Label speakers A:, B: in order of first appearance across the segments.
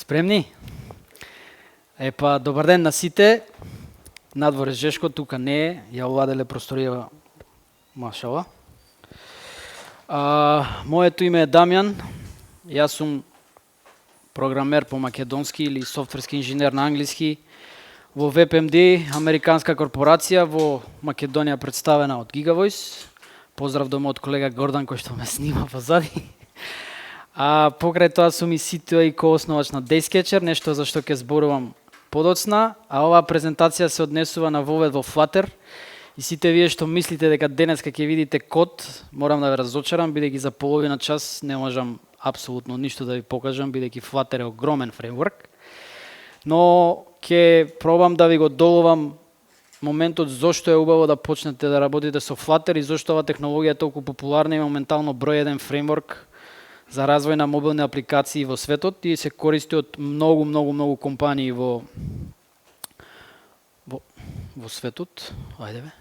A: Спремни? Епа, добар ден на сите. Надвор е жешко, тука не е. Ја овладеле просторија машала. Моето име е Дамјан. Јас сум програмер по македонски или софтверски инженер на англиски во WebMD, американска корпорација во Македонија представена од Gigavoice. Поздрав до мојот колега Гордан кој што ме снима позади. Покрај тоа сум и CTO и коосновач на Daysketcher, нешто за што ќе зборувам подоцна, а оваа презентација се однесува на вовед во Flutter. И сите вие што мислите дека денеска ќе видите код, морам да ве разочарам, бидејќи за половина час не можам апсолутно ништо да ви покажам, бидејќи Flutter е огромен фреймворк. Но ќе пробам да ви го доловам моментот зошто е убаво да почнете да работите со Flutter и зошто оваа технологија е толку популарна и моментално број еден фреймворк за развој на мобилни апликации во светот и се користи од многу компании во светот. Ајде бе.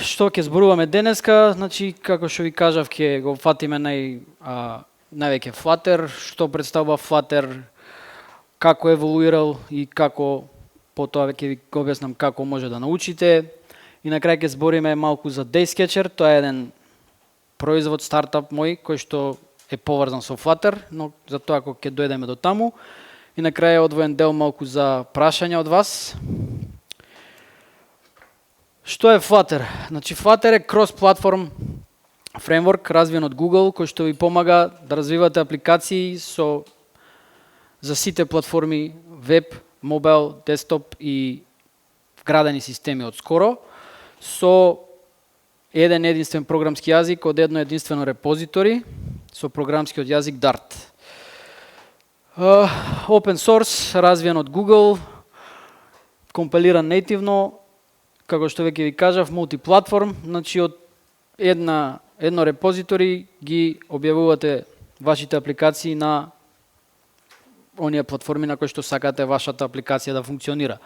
A: Што ќе зборуваме денеска? Значи, како што ви кажав, ќе го фатиме највеќе Flutter, што представува Flutter, како еволуирал и како потоа ќе ви го објаснам како може да научите. И на крај ќе збориме малку за Daysketcher, тоа е еден производ, стартап мој, кој што е поврзан со Flutter, но за тоа ако ќе дојдеме до таму. И на крај е одвоен дел малку за прашања од вас. Што е Flutter? Значи, Flutter е крос-платформ фреймворк развиен од Google, кој што ви помага да развивате апликации за сите платформи, веб, мобайл, десктоп и вградени системи од скоро, со еден единствен програмски јазик од едно единствено репозитори со програмскиот јазик Dart. Open source, развиен од Google, компилиран нейтивно, како што веќе ви кажав, мултиплатформ, значи од едно репозитори ги објавувате вашите апликации на оние платформи на кои што сакате вашата апликација да функционира.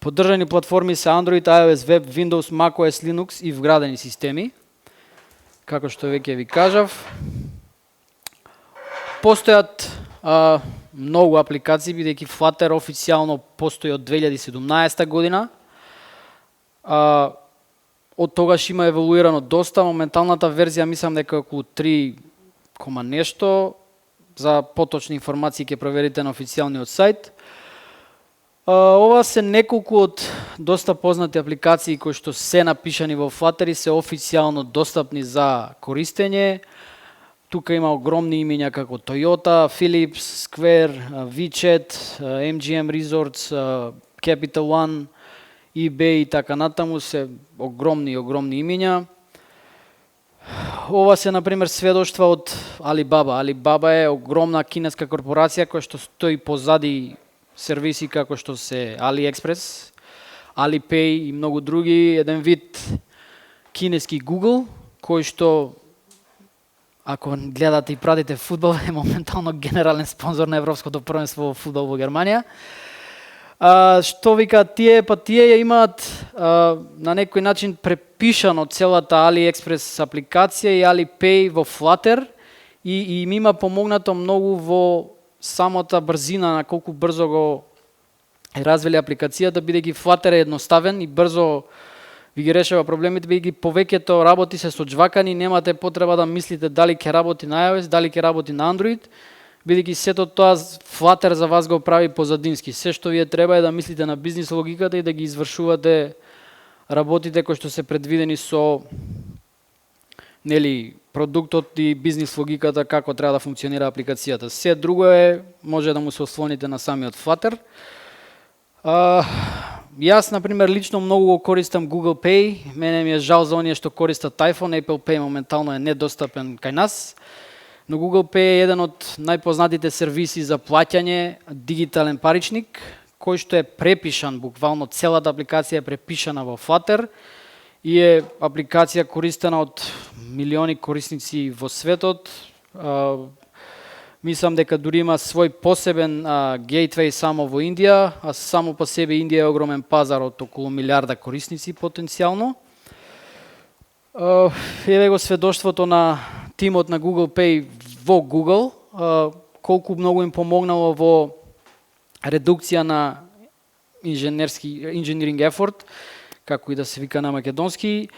A: Поддржани платформи се Android, iOS, Web, Windows, macOS, Linux и вградени системи. Како што веќе ви кажав. Постојат многу апликации, бидејќи Flutter официјално постои од 2017 година. Од тогаш има еволуирано доста. Моменталната верзија мислам дека е околу 3, нешто. За поточни информации ќе проверите на официјалниот сајт. Ова се неколку од доста познати апликации кои што се напишани во Flutter и се официјално достапни за користење. Тука има огромни имиња како Toyota, Philips, Square, WeChat, MGM Resorts, Capital One, eBay и така натаму, се огромни имиња. Ова се, например, сведоштва од Alibaba. Alibaba е огромна кинеска корпорација која што стои позади сервиси како што се AliExpress, Alipay и многу други, еден вид кинески Google, кој што, ако гледате и пратите фудбал, е моментално генерален спонзор на Европското првенство во фудбал во Германија. Што викаат тие? Па тие ја имаат на некој начин препишано целата AliExpress апликација и Alipay во Flutter и им има помогнато многу во самата брзина на колку брзо го развили апликацијата, бидејќи Flutter е едноставен и брзо ви ги решава проблемите, бидејќи повеќето работи се соџвакани, немате потреба да мислите дали ќе работи на iOS, дали ќе работи на Android, бидејќи сето тоа Flutter за вас го прави позадински. Се што вие треба е да мислите на бизнис логиката и да ги извршувате работите кои што се предвидени со продуктот и бизнис логиката како треба да функционира апликацијата. Се друго може да му се ослоните на самиот Flutter. Јас, например, лично многу го користам Google Pay. Мене ми е жал за оние што користат iPhone, Apple Pay моментално е недостапен кај нас. Но Google Pay е еден од најпознатите сервиси за плаќање, дигитален паричник, кој што е препишан, буквално целата апликација е препишана во Flutter и е апликација користена од милиони корисници во светот. Мислам дека дури има свој посебен гейтвеј само во Индија, а само по себе Индија е огромен пазар од околу милиарда корисници потенцијално. Еве го сведоштвото на тимот на Google Pay во Google, колку многу им помогнало во редукција на engineering effort, како и да се вика на македонски,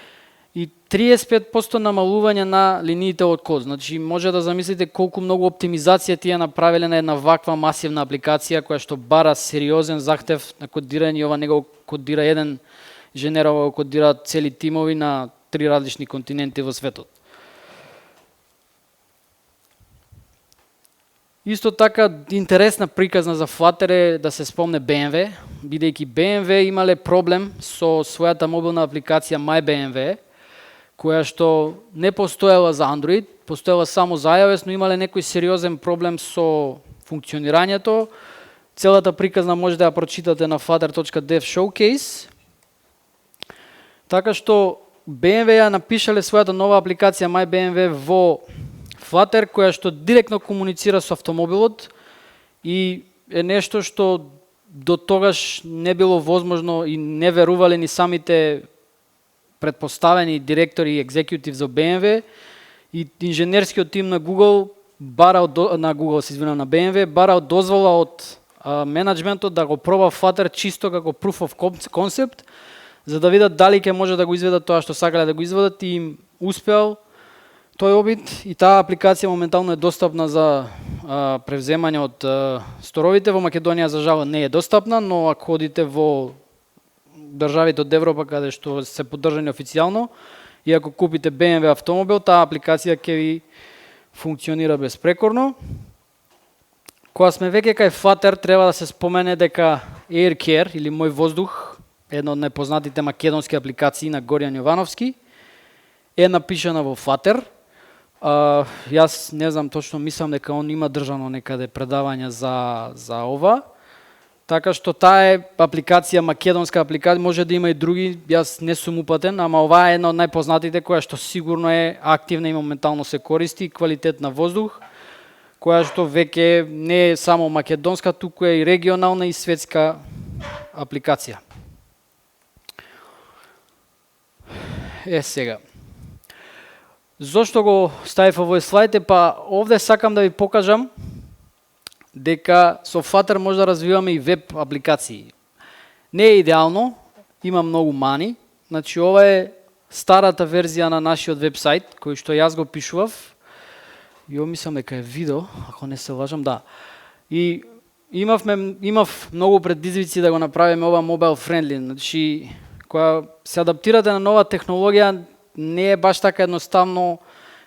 A: и 35% намалување на линиите од код. Значи, може да замислите колку многу оптимизација тие направиле на една ваква масивна апликација која што бара сериозен захтев на кодирање. Ова не го кодира еден инженер, ова го кодира цели тимови на 3 различни континенти во светот. Исто така, интересна приказна за Flutter е да се спомне BMW, бидејќи BMW имале проблем со својата мобилна апликација MyBMW, која што не постоела за Android, постоела само за iOS, но имале некој сериозен проблем со функционирањето. Целата приказна може да ја прочитате на flutter.dev showcase. Така што BMW ја напишале својата нова апликација MyBMW во Flutter, која што директно комуницира со автомобилот и е нешто што до тогаш не било возможно и не верувале ни самите предпоставени директори и екзекутив за BMW, и инженерскиот тим на Google на BMW барал дозвола од менеджментот да го проба Flutter чисто како proof of concept, за да видат дали ќе може да го изведат тоа што сакале да го изведат, и им успеал тој обид, и таа апликација моментално е достапна за превземање од сторовите. Во Македонија за жал не е достапна, но ако одите во државите од Европа каде што се поддржани официјално и ако купите BMW автомобил, таа апликација ќе ви функционира безпрекорно. Кога сме веќе кај Flutter, треба да се спомене дека AirCare или Мој воздух, една од најпознатите македонски апликации на Горијан Јовановски, е напишана во Flutter. Јас не знам точно, мислам дека он има држано некаде предавања за ова. Така што таа е апликација, македонска апликација, може да има и други, јас не сум упатен, ама оваа е една од најпознатите која што сигурно е активна и моментално се користи, квалитет на воздух, која што веќе не е само македонска, туку е и регионална и светска апликација. Сега. Зошто го ставив овој слайд? Па овде сакам да ви покажам дека со Flutter може да развиваме и веб апликации. Не е идеално, има многу мани. Значи, ова е старата верзија на нашиот вебсайт, кој што јас го пишував. Ја мислам дека е видео, ако не се лажам, да. И имав многу предизвици да го направиме ова mobile friendly. Значи, кога се адаптирате на нова технологија, не е баш така едноставно,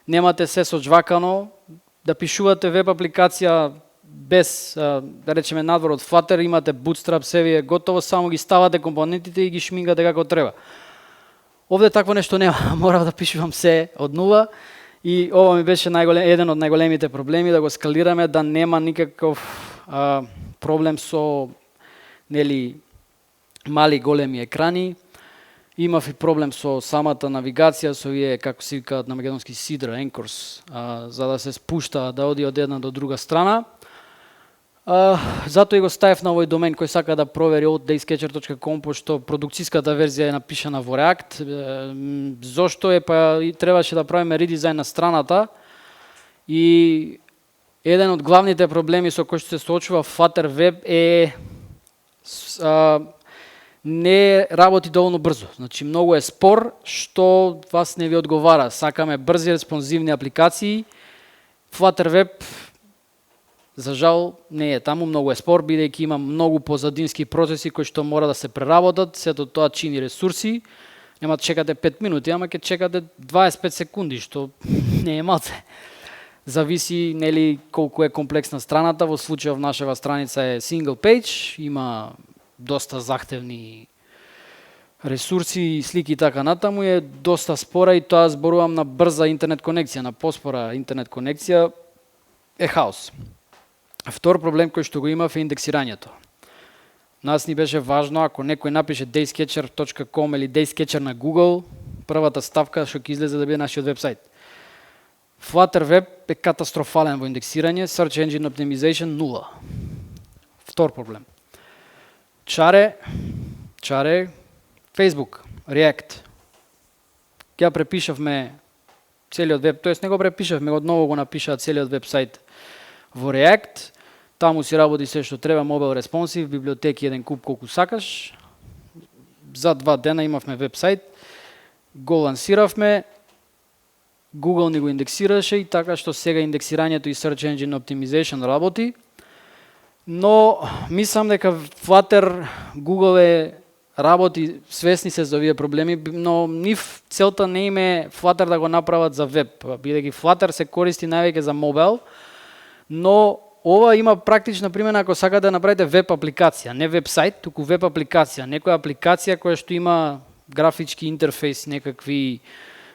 A: немате се соджвакано, да пишувате веб апликација без, да речеме, надвор од Flutter, имате Bootstrap, се ви е готово, само ги ставате компонентите и ги шмингате како треба. Овде такво нешто нема, морав да пишувам се од нула, и ова ми беше еден од најголемите проблеми, да го скалираме, да нема никаков проблем со мали големи екрани. Имав и проблем со самата навигација, со овие, како се викаат на македонски, сидра, anchors, за да се спушта, да оди од една до друга страна. Затоа и го ставив на овој домен кој сака да провери од daysketcher.com, пошто продукцијската верзија е напишана во React. Зошто е? Па требаше да правиме редизајн на страната, и еден од главните проблеми со кои што се соочува Flutter Web е не работи доволно брзо. Значи, многу е спор, што вас не ви одговара. Сакаме брзи, респонзивни апликации. Flutter Web, за жал, не е таму, многу е спор, бидејќи има многу позадински процеси кои што мора да се преработат, сето тоа чини ресурси. Нема да чекате 5 минути, ама ќе чекате 25 секунди, што не е малце. Зависи колку е комплексна страната. Во случајов нашава страница е single page, има доста захтевни ресурси, слики и така натаму, е доста спора, и тоа зборувам на брза интернет конекција, на поспора интернет конекција е хаос. Втор проблем кој што го имав е индексирањето. Нас ни беше важно, ако некој напише daysketcher.com или daysketcher на Google, првата ставка што ќе излезе да биде нашиот вебсайт. Flutter Web е катастрофален во индексирање, Search Engine Optimization 0. Втор проблем. Чаре, Facebook, React. Ја препишавме целиот веб, тоест не го препишавме, одново го напишаа целиот вебсайт во React, таму си работи се што треба, mobile responsive, библиотеки еден куп колку сакаш. За 2 дена имавме вебсайт, го лансиравме, Google ни го индексираше и така што сега индексирањето и Search Engine Optimization работи. Но мислам дека Flutter, Google работи, свесни се за овие проблеми, но нив целта не им е Flutter да го направат за веб, бидејќи Flutter се користи највеќе за мобил, но ова има практична примена ако сакате да направите веб апликација, не вебсайт, туку веб апликација, некоја апликација која што има графички интерфейс, некакви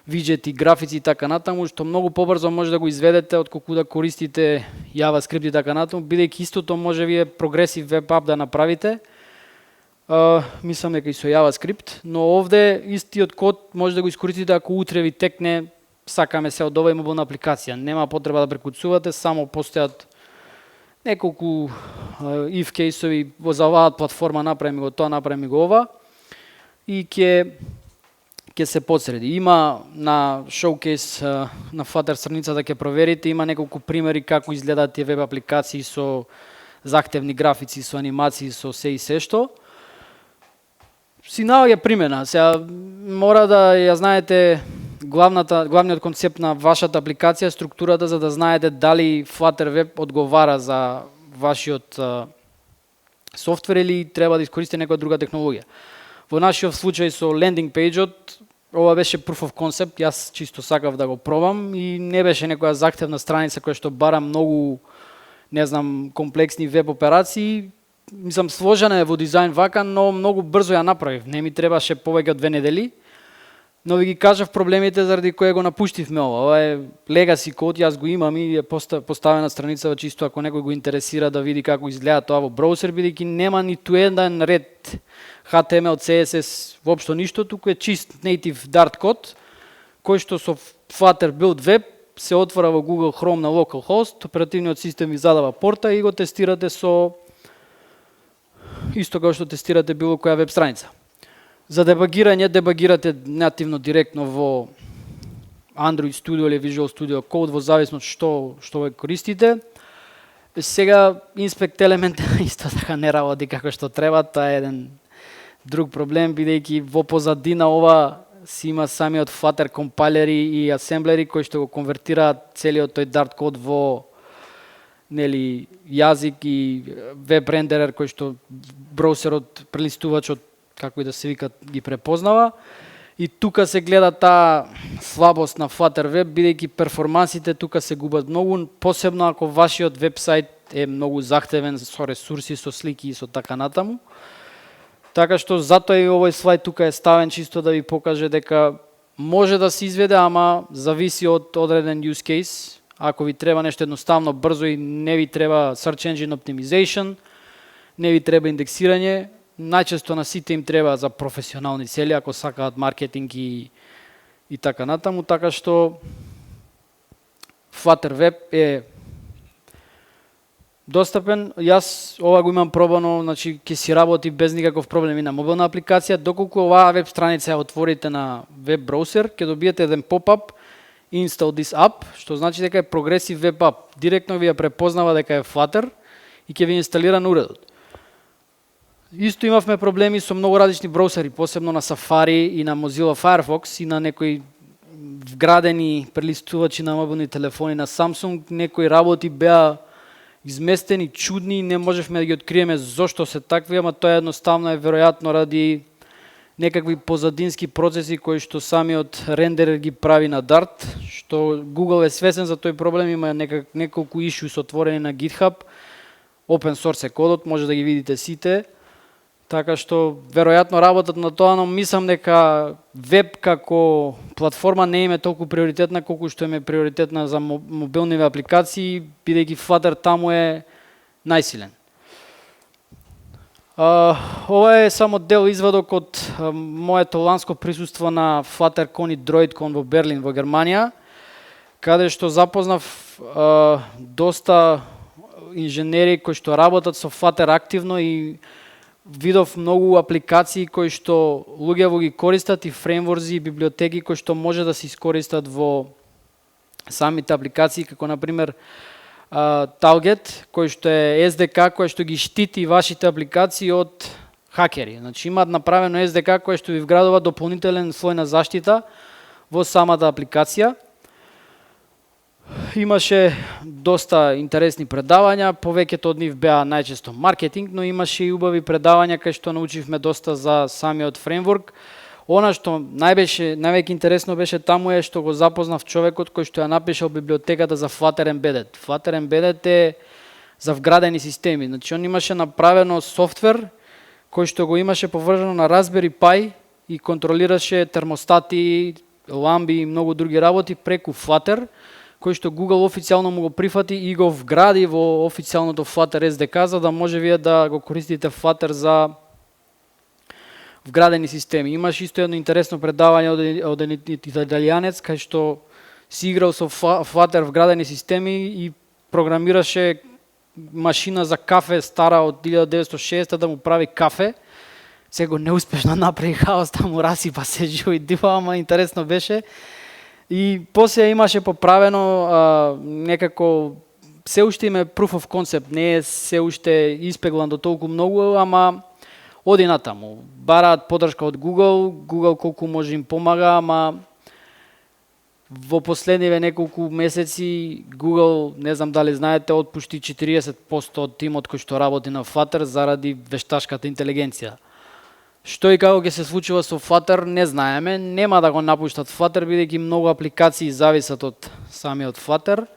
A: виджети, графици и така натаму, што многу побрзо може да го изведете отколку да користите JavaScript и така натаму, бидејќи истото може вие прогресив веб ап да направите. Мислам дека и со JavaScript, но овде истиот код може да го искористите ако утре ви текне сакаме се од ова и мобилна апликација. Нема потреба да прекуцувате, само постојат неколку if кейсови за оваа платформа, направи го тоа, направи го ова и ќе се подсреди. Има на шоукейс на Flutter страницата ќе проверите, има неколку примери како изгледаат тие веб апликации со захтевни графици, со анимации, со се и се што. Си наоѓа примена. Сега мора да ја знаете главниот концепт на вашата апликација, структурата, за да знаете дали Flutter Web одговара за вашиот софтвер или треба да искористите некоја друга технологија. Во нашиот случај со лендинг пејџот, ова беше proof of concept, јас чисто сакав да го пробам и не беше некоја захтевна страница која што бара многу, не знам, комплексни веб операции. Мислам, сложена е во дизајн вака, но многу брзо ја направив. Не ми требаше повеќе од 2 недели. Но ви ги кажав проблемите заради кои го напуштивме ова. Ова е legacy код, јас го имам и е поставена страница чисто ако некој го интересира да види како изгледа тоа во браузер, бидејќи нема ниту еден ред HTML, CSS, воопшто ништо, туку е чист native Dart код, кој што со Flutter Build Web се отвора во Google Chrome на localhost, оперативниот систем ви задава порта и го тестирате со исто како што тестирате било која веб страница. За дебагирање, дебагирате нативно директно во Android Studio или Visual Studio Code, во зависност што го користите. Сега Inspect Element исто така не работи како што треба, тоа е еден друг проблем, бидејќи во позадина ова си има самиот Flutter компайлери и асемблери кои што го конвертираат целиот тој Dart код во јазик и веб рендерер кој што браузерот, прелистувачот, како и да се вика, ги препознава. И тука се гледа таа слабост на Flutter Web, бидејќи перформансите тука се губат многу, посебно ако вашиот вебсайт е многу захтевен со ресурси, со слики и со така натаму. Така што затоа и овој слайд тука е ставен чисто да ви покаже дека може да се изведе, ама зависи од одреден use case. Ако ви треба нешто едноставно, брзо и не ви треба Search Engine Optimization, не ви треба индексирање, најчесто на сите им треба за професионални цели, ако сакаат маркетинг и така натаму, така што Flutter Web е достапен. Јас ова го имам пробано, значи ќе си работи без никаков проблем и на мобилна апликација, доколку оваа веб страница ја отворите на веб браузер, ќе добиете еден поп-ап Install this app, што значи дека е прогресив веб ап. Директно ви ја препознава дека е Flutter и ќе ви инсталира на уредот. Исто имавме проблеми со многу различни браузери, посебно на Safari и на Mozilla Firefox и на некои вградени прелистувачи на мобилни телефони на Samsung. Некои работи беа изместени, чудни, не можевме да ги откриеме зошто се такви, ама тоа едноставно е веројатно ради некакви позадински процеси кои што самиот рендерер ги прави на Dart, што Google е свесен за тој проблем, има неколку issues отворени на GitHub, open source е кодот, може да ги видите сите, така што веројатно работат на тоа, но мислам дека веб како платформа не им е толку приоритетна колку што им е приоритетна за мобилни апликации, бидејќи Flutter таму е најсилен. Ова е само дел извадок од моето ланско присуство на FlutterCon и DroidCon во Берлин, во Германија, каде што запознав доста инженери кои што работат со Flutter активно и видов многу апликации кои што луѓе ги користат и фреймворци и библиотеки кои што може да се искористат во самите апликации, како например Target, кој што е SDK, кој што ги штити вашите апликации од хакери. Значи имаат направено SDK кој што ви вградува дополнителен слој на заштита во самата апликација. Имаше доста интересни предавања, повеќето од нив беа најчесто маркетинг, но имаше и убави предавања кај што научивме доста за самиот фреймворк. Она што највеќе интересно беше таму е што го запознав човекот кој што ја напишал библиотеката за Flutter Embedded. Flutter Embedded е за вградени системи. Значи он имаше направено софтвер кој што го имаше поврзано на Raspberry Pi и контролираше термостати, ламби и многу други работи преку Flutter, кој што Google официјално му го прифати и го вгради во официјалното Flutter SDK, за да може вие да го користите Flutter за вградени системи. Имаш исто едно интересно предавање од италијанец кај што си играл со Flutter вградени системи и програмираше машина за кафе стара од 1960 да му прави кафе. Сега неуспешно направи хаос, таму расипа се живо и диво, ама интересно беше. И после имаше поправено некако, се уште име proof of concept, не е се уште испеглан до толку многу, ама оди натаму. Бараат подршка од Google колку може им помага, ама во последниве неколку месеци Google, не знам дали знаете, отпушти 40% од тимот кој што работи на Flutter заради вешташката интелигенција. Што и како ќе се случува со Flutter не знаеме, нема да го напуштат Flutter бидејќи многу апликации зависат од самиот Flutter,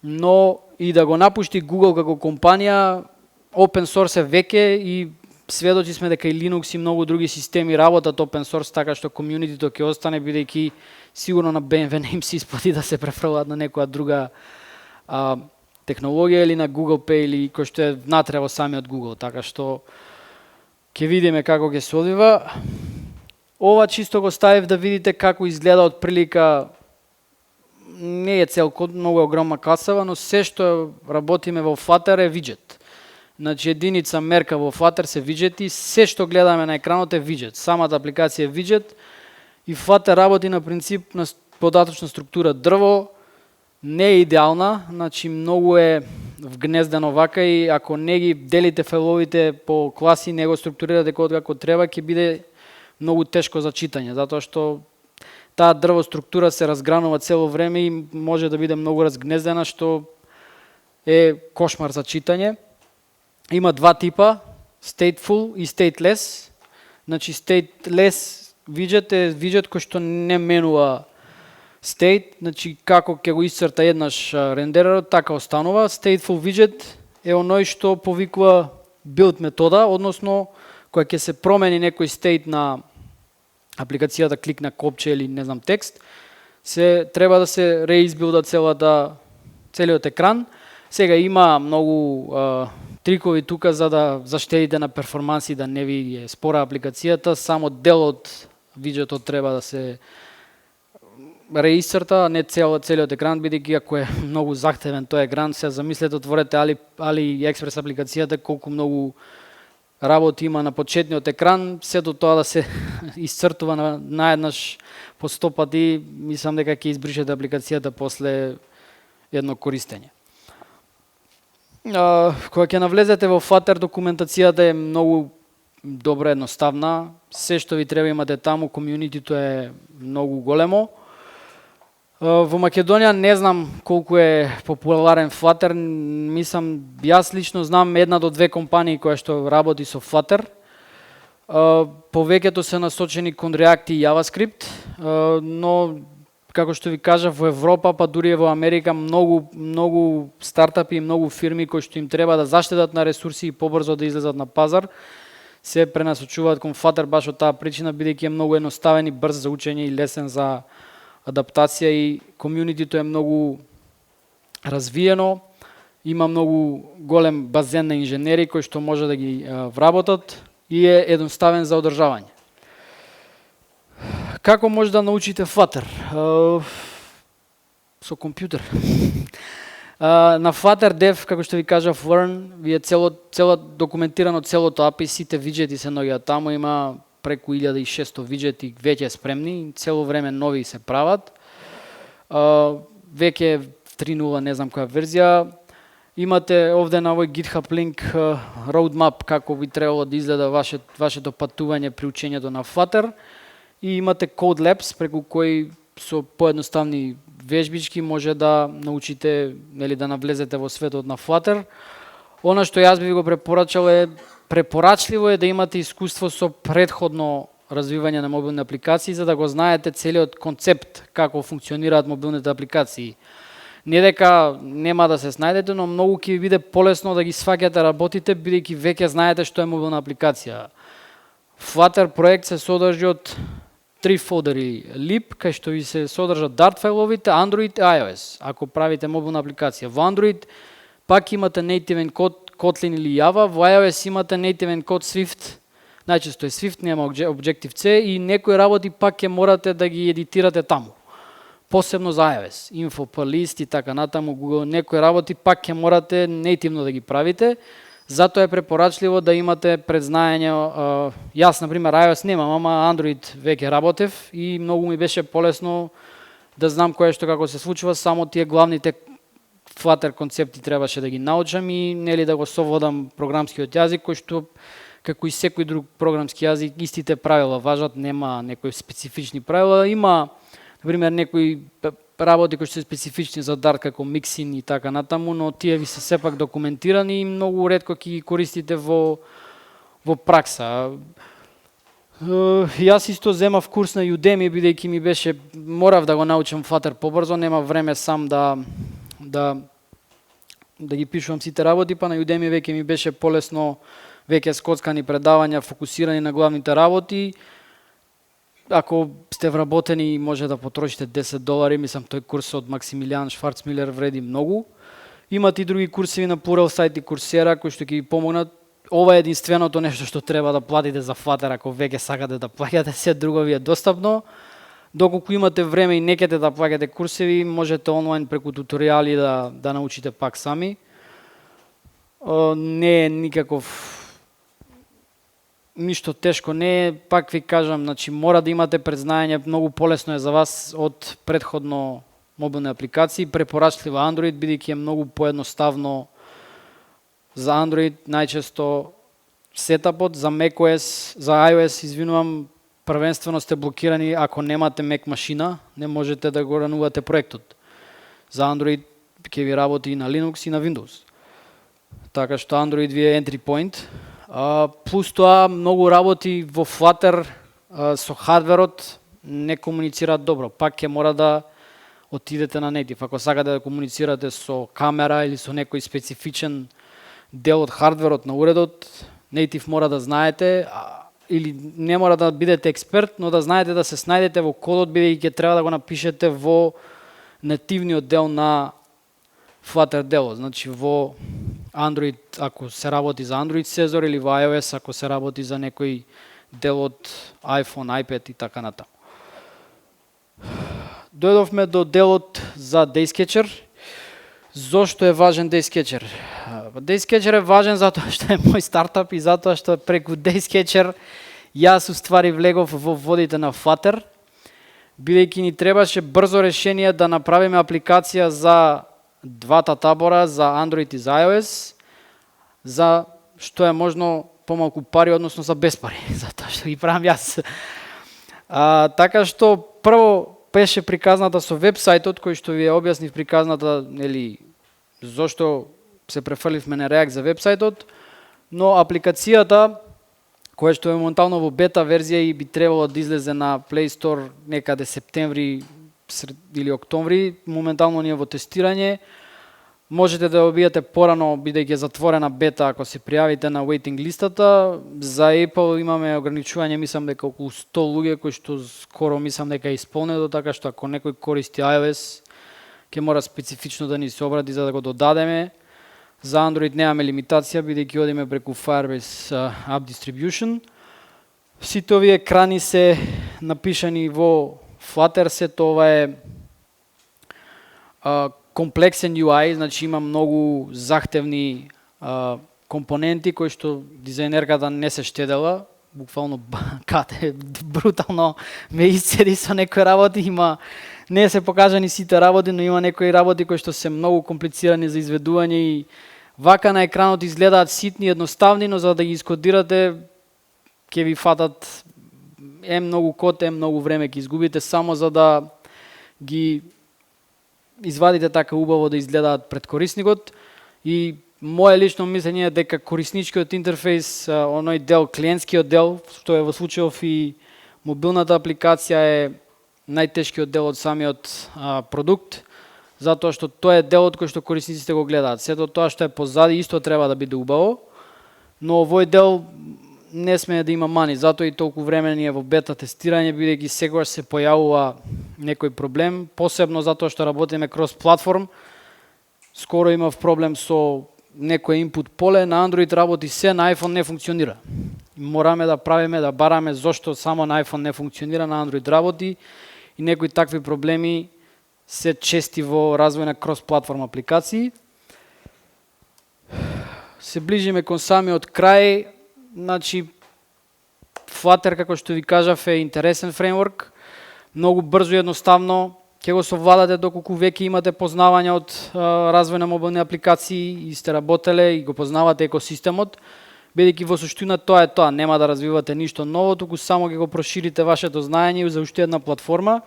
A: но и да го напушти Google како компанија, open source е веќе и сведоци сме дека и Linux и многу други системи работат open source, така што комјунитито ќе остане бидејќи сигурно на BMW не им се исплати да се префрлат на некоја друга технологија или на Google Pay или кој што е внатре во самиот Google, така што ќе видиме како ќе се одвива. Ова чисто го ставив да видите како изгледа од прилика, не е целко, многу е огромна касава, но се што работиме во Flutter е виджет. Значи единица мерка во Flutter се виджети, се што гледаме на екранот е виджет. Самата апликација е виджет и Flutter работи на принцип на податочна структура дрво, не е идеална, значи многу е вгнездено вака и ако не ги делите файловите по класи, не го структурирате како треба, ќе биде многу тешко за читање, затоа што таа дрво структура се разгранува цело време и може да биде многу разгнездена, што е кошмар за читање. Има два типа, stateful и stateless. Значи stateless виджет е виджет кој што не менува state, значи како ќе го исцрта еднаш рендерерот, така останува. Stateful widget е оној што повикува build метода, односно кога ќе се промени некој state на апликацијата, кликна копче или не знам текст, се треба да се реизбилда целиот екран. Сега има многу трикови тука за да заштедите на перформанси, да не ви е спора апликацијата, само дел од виджетот треба да се реисцрта, не целиот екран, бидејќи ако е многу захтевен тој екран, се замислете, отворете AliExpress апликацијата, колку многу работи има на почетниот екран, сето тоа да се исцртува наеднаш по 100 пати, мислам дека ќе избришете апликацијата после едно користење. Кога ќе навлезете во Flutter, документацијата е многу добра, едноставна. Се што ви треба имате таму, комјунитито е многу големо. Во Македонија не знам колку е популарен Flutter, мислам, јас лично знам една до две компании кои што работи со Flutter. Повеќето се насочени кон React и JavaScript, но како што ви кажав, во Европа, па дури и во Америка, многу стартапи и многу фирми кои што им треба да заштедат на ресурси и побрзо да излезат на пазар, се пренасочуваат кон Flutter баш од таа причина, бидејќи е многу едноставен и брз за учење и лесен за адаптација и комјунитито е многу развиено, има многу голем базен на инженери кои што може да ги вработат и е едноставен за одржавање. Како може да научите Flutter? Со компјутер. На Flutter Dev, како што ви кажав, Learn, ви е документирано целото API, сите виджети се наоѓаат таму, има преку 1600 виджети веќе спремни, цело време нови се прават. Веќе 3.0, не знам која верзија. Имате овде на овој GitHub линк roadmap како би требало да изгледа вашето патување при учењето на Flutter и имате Code Labs преку кои со поедноставни вежбички може да научите, нели, да навлезете во светот на Flutter. Она што јас би ви го препорачливо е да имате искуство со претходно развивање на мобилни апликации, за да го знаете целиот концепт како функционираат мобилните апликации. Не дека нема да се снајдете, но многу ќе ви биде полесно да ги сваќате работите, бидејќи веќе знаете што е мобилна апликација. Flutter проект се содржи од 3 фолдери: lib, кај што ви се содржат Dart файловите, Android и iOS, ако правите мобилна апликација. Во Android пак имате native код Kotlin или Java, во iOS имате native код Swift, најчесто е Swift, нема Objective-C и некои работи пак ќе морате да ги едитирате таму. Посебно за iOS, info, list и така натаму, Google, некои работи пак ќе морате нейтивно да ги правите, затоа е препорачливо да имате предзнаење. Јас, например, iOS немам, ама Android веќе работев и многу ми беше полесно да знам кое што како се случува, само тие главните Flutter концепти требаше да ги научам и нели да го совладам програмскиот јазик, кој што како и секој друг програмски јазик истите правила важат, нема некои специфични правила. Има, например, некои работи кои што се специфични за Dart како миксин и така натаму, но тие ви се сепак документирани и многу ретко ќе ги користите во пракса. Јас исто земав курс на Udemy, бидејќи ми беше, морав да го научам Flutter побрзо, нема време сам да ги пишувам сите работи, па на Udemy веќе ми беше полесно, веќе скоцкани предавања, фокусирани на главните работи. Ако сте вработени, може да потрошите $10, мислам тој курс од Максимилијан Шварцмилер вреди многу. Имате и други курсеви на Pluralsight и Coursera кои што ќе ви помогнат. Ова е единственото нешто што треба да платите за Flutter, ако веќе сакате да плаќате, се друго ви е достапно. Доколку имате време и не кете да плаќате курсеви, можете онлайн преку туторијали да научите пак сами. Не е никаков ништо тешко, не е, пак ви кажам, значи мора да имате предзнаење, многу полесно е за вас од претходно мобилни апликации. Препорачливо Android, бидејќи е многу поедноставно за Android, најчесто сетапот, за macOS, за iOS, извинувам, првенствено сте блокирани ако немате Mac машина, не можете да го ранувате проектот. За Android ќе ви работи и на Linux и на Windows. Така што Android ви е entry point. Плюс тоа, многу работи во Flutter со хардверот не комуницираат добро. Пак ќе мора да отидете на native. Ако сакате да комуницирате со камера или со некој специфичен дел од хардверот на уредот, native мора да знаете, или не мора да бидете експерт, но да знаете да се снајдете во кодот, бидејќи ќе треба да го напишете во нативниот дел на Flutter делот. Значи во Android, ако се работи за Android сезор, или во iOS, ако се работи за некој дел од iPhone, iPad и така натаму. Дојдовме до делот за Daysketcher. Зошто е важен Daysketcher? Daysketcher е важен затоа што е мој стартап и затоа што преку Daysketcher јас уствари влегов во водите на Flutter, бидејќи ни требаше брзо решение да направиме апликација за двата табора, за Android и за iOS, за што е можно помалку пари, односно за без пари, затоа што ги правам јас. Така што прво беше приказната со вебсајтот, кој што ви ја објаснив приказната, нели, зошто се префрливме на React за вебсајтот, но апликацијата, која што е моментално во бета верзија и би требало да излезе на Play Store некаде септември или октомври, моментално ние во тестирање. Можете да обиете порано, бидејќи е затворена бета, ако се пријавите на waiting листата. За Apple имаме ограничување, мислам дека околу 100 луѓе, кои што скоро мислам дека е исполнето, така што ако некој користи iOS, ќе мора специфично да ни се обрати за да го додадеме. За Android немаме лимитација, бидејќи одиме преку Firebase App Distribution. Сите овие екрани се напишани во Flutter, сето ова е комплексен UI, значи има многу захтевни компоненти кои што дизајнерката не се штедела, буквално кате брутално ме исцеди со некои работи, има Не се покажани сите работи, но има некои работи кои што се многу комплицирани за изведување и вака на екранот изгледаат ситни, едноставни, но за да ги искодирате ќе ви фатат многу код, многу време ќе изгубите само за да ги извадите така убаво да изгледаат пред корисникот. И мое лично мислење е дека корисничкиот интерфејс, оној дел, клиентскиот дел, што е во случајов и мобилната апликација е најтешкиот дел од самиот продукт, затоа што тоа е делот кој што корисниците го гледаат. Сето тоа што е позади исто треба да биде убаво, но овој дел не сме да има мани, затоа и толку време ни е во бета тестирање, бидејќи секогаш се појавува некој проблем, посебно затоа што работиме крос платформ. Скоро имав проблем со некој инпут поле, на Android работи се, на iPhone не функционира. Мораме да правиме, да бараме зошто само на iPhone не функционира, на Android работи и некои такви проблеми се чести во развој на крос-платформ апликации. Се ближиме кон самиот крај, значи Flutter, како што ви кажав, е интересен фреймворк, многу брзо и едноставно ќе го совладате доколку веќе имате познавање од развој на мобилни апликации и сте работеле и го познавате екосистемот, бидејќи во суштина тоа е тоа, нема да развивате ништо ново, туку само ќе го проширите вашето знаење за уште една платформа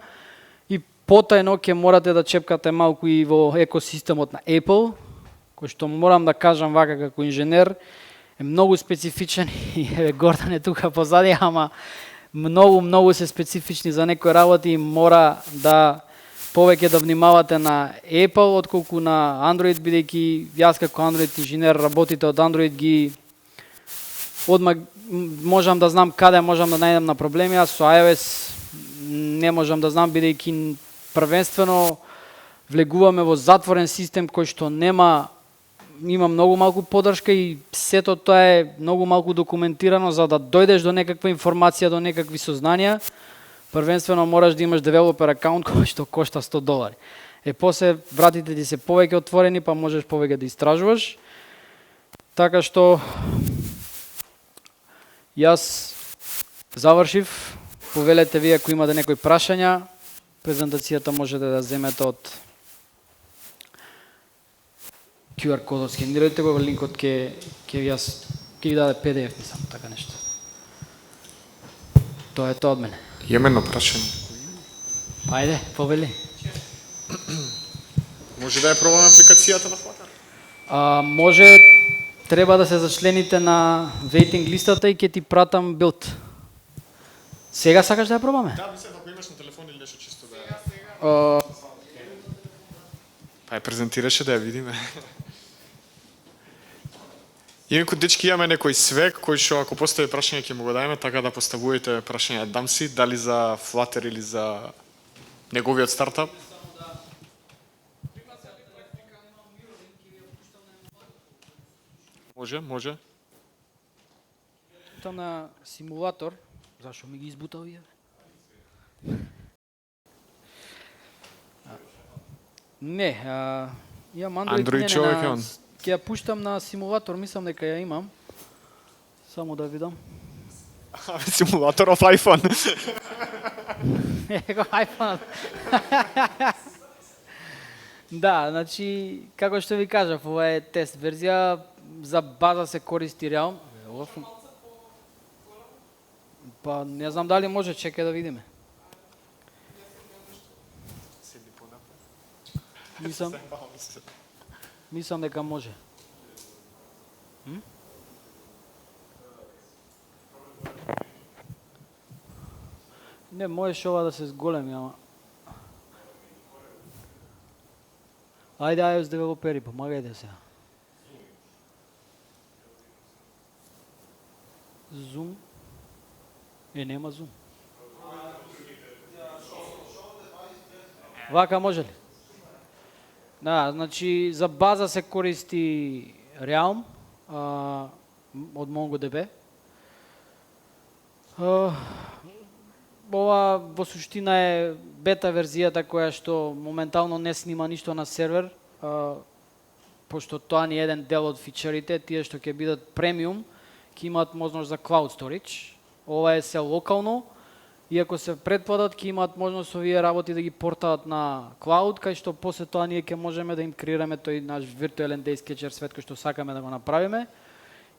A: и потајно ќе морате да чепкате малку и во екосистемот на Apple, кој што морам да кажам вака како инженер, е многу специфичен и Гордан е тука позади, ама многу се специфични за некои работи и мора да повеќе да внимавате на Apple отколку на Android, бидејќи јас како Android инженер работите од Android ги одма можам да знам каде можам да најдам на проблеми, а со iOS не можам да знам бидејќи првенствено влегуваме во затворен систем кој што има многу малку поддршка и сето тоа е многу малку документирано за да дојдеш до некаква информација, до некакви сознанија. Првенствено мораш да имаш девелопер акаунт кој што кошта $100. После вратите ти се повеќе отворени, па можеш повеќе да истражуваш. Така што јас завршив. Повелете вие ако имате некои прашања. Презентацијата можете да земете од QR кодот, скенирате го, линкот ќе ви даде PDF, мислам, така нешто. Тоа е тоа од мене.
B: Имам едно прашање.
A: Ајде, повели.
B: Може да ја пробаме апликацијата на Flutter?
A: Може, треба да се зачлените на waiting листата и ќе ти пратам билд. Сега сакаш да ја пробаме?
B: Да, мислам ако имаш на телефон или нешто чисто да ја... Па ја презентираше да ја видиме. Инаку, дечки, имаме некој свек кој што ако постои прашање ќе му го дајме, така да поставувате прашања дам си, дали за Flutter или за неговиот стартап. Може.
A: Тоа на симулатор, зашо ми ги избута овие? Не, имам Android
B: човек е он.
A: Ќе ја пуштам на симулатор, мислам дека ја имам. Само да видам.
B: Симулаторов iPhone.
A: Его iPhone. Да, значи, како што ви кажав, ова е тест верзија, за база се користи реално. Па не знам дали може, чекај да видиме. Мислам дека може. Не, можеш ова да се зголеми, ама... Ајде, iOS девелопери, помагајте се. Zoom? Нема Zoom. Вака може ли? Да, значи за база се користи Realm од MongoDB. Ова во суштина е бета верзијата која што моментално не снима ништо на сервер, пошто тоа ни е еден дел од фичерите, тие што ќе бидат премиум, ќе имаат можност за cloud storage. Ова е се локално Иако се претпладат, ќе имаат можност овие работи да ги портаат на клауд, кај што после тоа ние ќе можеме да им креираме тој наш виртуелен day sketcher свет кој што сакаме да го направиме.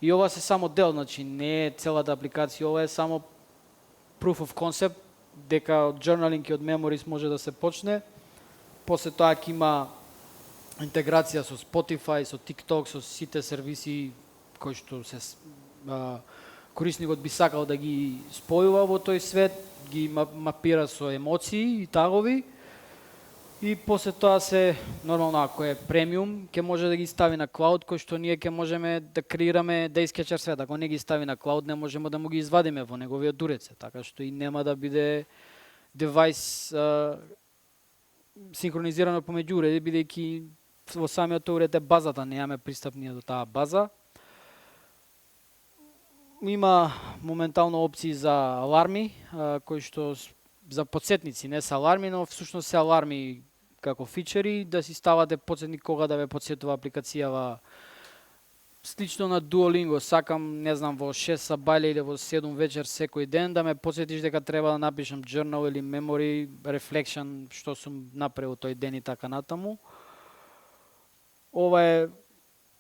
A: И ова се само дел, значи не е целата апликација, ова е само proof of concept, дека од journaling и од memories може да се почне. После тоа ќе има интеграција со Spotify, со TikTok, со сите сервиси кои што се корисникот би сакал да ги спојува во тој свет, ги мапира со емоции и тагови. И после тоа се, нормално ако е премиум, ќе може да ги стави на клауд, кој што ние ќе можеме да креираме day sketcher свет. Ако не ги стави на клауд, не можеме да му ги извадиме во неговиот уреце, така што и нема да биде девајс синхронизирано помеѓу уреди, бидејќи во самиот уред е базата, немаме пристап ние до таа база. Има моментално опции за аларми, кои што за подсетници, не се аларми, но всушност се аларми како фичери, да си ставате подсетник кога да ве подсетува апликацијава. Слично на Duolingo, сакам, не знам, во 6 сабајле или во 7 вечер секој ден да ме подсетиш дека треба да напишам journal или memory, reflection, што сум направил тој ден и така натаму. Ова е,